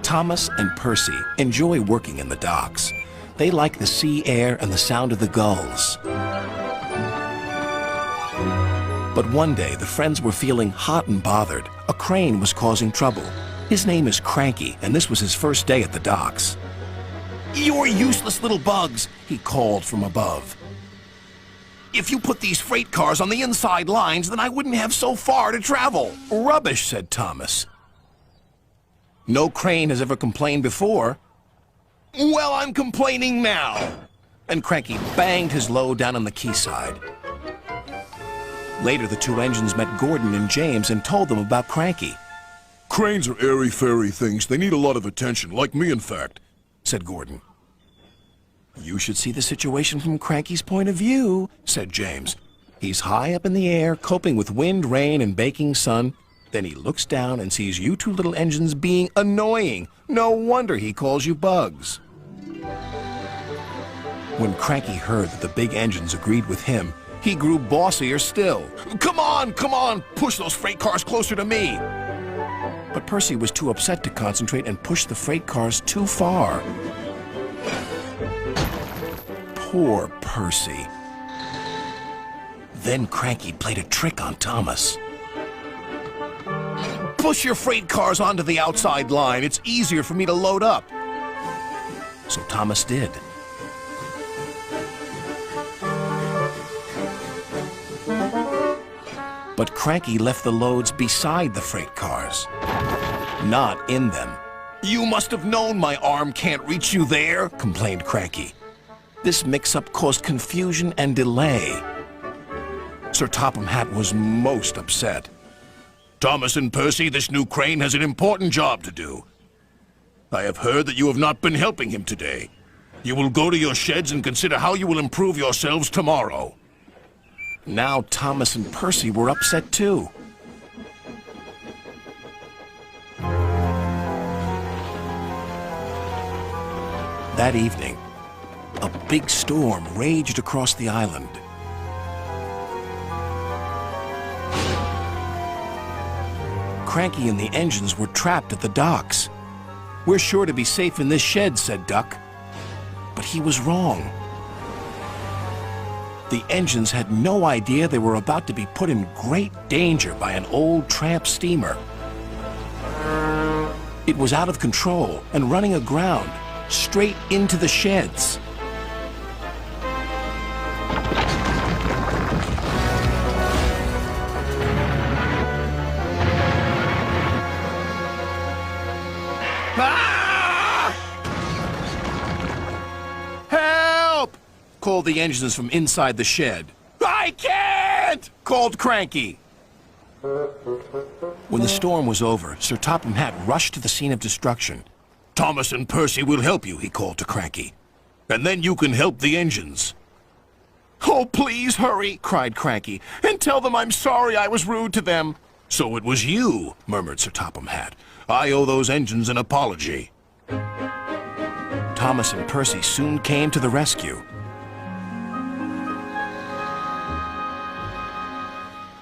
Thomas and Percy enjoy working in the docks. They like the sea air and the sound of the gulls. But one day, the friends were feeling hot and bothered. A crane was causing trouble. His name is Cranky, and this was his first day at the docks. "You're useless little bugs," he called from above. "If you put these freight cars on the inside lines, then I wouldn't have so far to travel." "Rubbish," said Thomas. "No crane has ever complained before." "Well, I'm complaining now." And Cranky banged his load down on the quayside. Later, the two engines met Gordon and James and told them about Cranky. "Cranes are airy-fairy things. They need a lot of attention, like me, in fact," said Gordon. "You should see the situation from Cranky's point of view," said James. "He's high up in the air, coping with wind, rain, and baking sun. Then he looks down and sees you two little engines being annoying. No wonder he calls you bugs." When Cranky heard that the big engines agreed with him, he grew bossier still. Come on, push those freight cars closer to me." But Percy was too upset to concentrate and pushed the freight cars too far. Poor Percy. Then Cranky played a trick on Thomas. "Push your freight cars onto the outside line. It's easier for me to load up." So Thomas did. But Cranky left the loads beside the freight cars, not in them. "You must have known my arm can't reach you there," complained Cranky. This mix-up caused confusion and delay. Sir Topham Hatt was most upset. "Thomas and Percy, this new crane has an important job to do. I have heard that you have not been helping him today. You will go to your sheds and consider how you will improve yourselves tomorrow." Now Thomas and Percy were upset too. That evening, a big storm raged across the island. Cranky and the engines were trapped at the docks. "We're sure to be safe in this shed," said Duck. But he was wrong. The engines had no idea they were about to be put in great danger by an old tramp steamer. It was out of control and running aground, straight into the sheds. Ah! "Help!" called the engines from inside the shed. "I can't!" called Cranky. When the storm was over, Sir Topham Hatt rushed to the scene of destruction. "Thomas and Percy will help you," he called to Cranky. "And then you can help the engines." "Oh, please hurry," cried Cranky, "and tell them I'm sorry I was rude to them." "So it was you," murmured Sir Topham Hatt. "I owe those engines an apology." Thomas and Percy soon came to the rescue.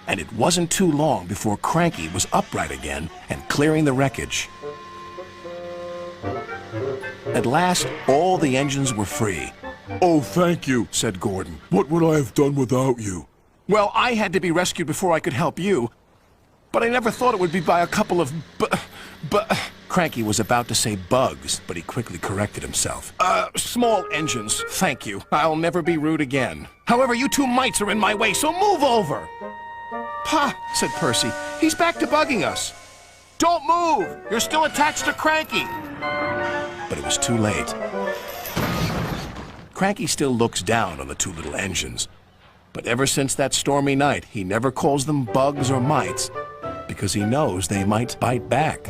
And it wasn't too long before Cranky was upright again and clearing the wreckage. At last, all the engines were free. "Oh, thank you," said Gordon. "What would I have done without you?" "Well, I had to be rescued before I could help you, but I never thought it would be by a couple of Cranky was about to say bugs, but he quickly corrected himself. Small engines, thank you. I'll never be rude again. However, you two mites are in my way, so move over." "Pa," said Percy, "he's back to bugging us." "Don't move! You're still attached to Cranky." But it was too late. Cranky still looks down on the two little engines. But ever since that stormy night, he never calls them bugs or mites, because he knows they might bite back.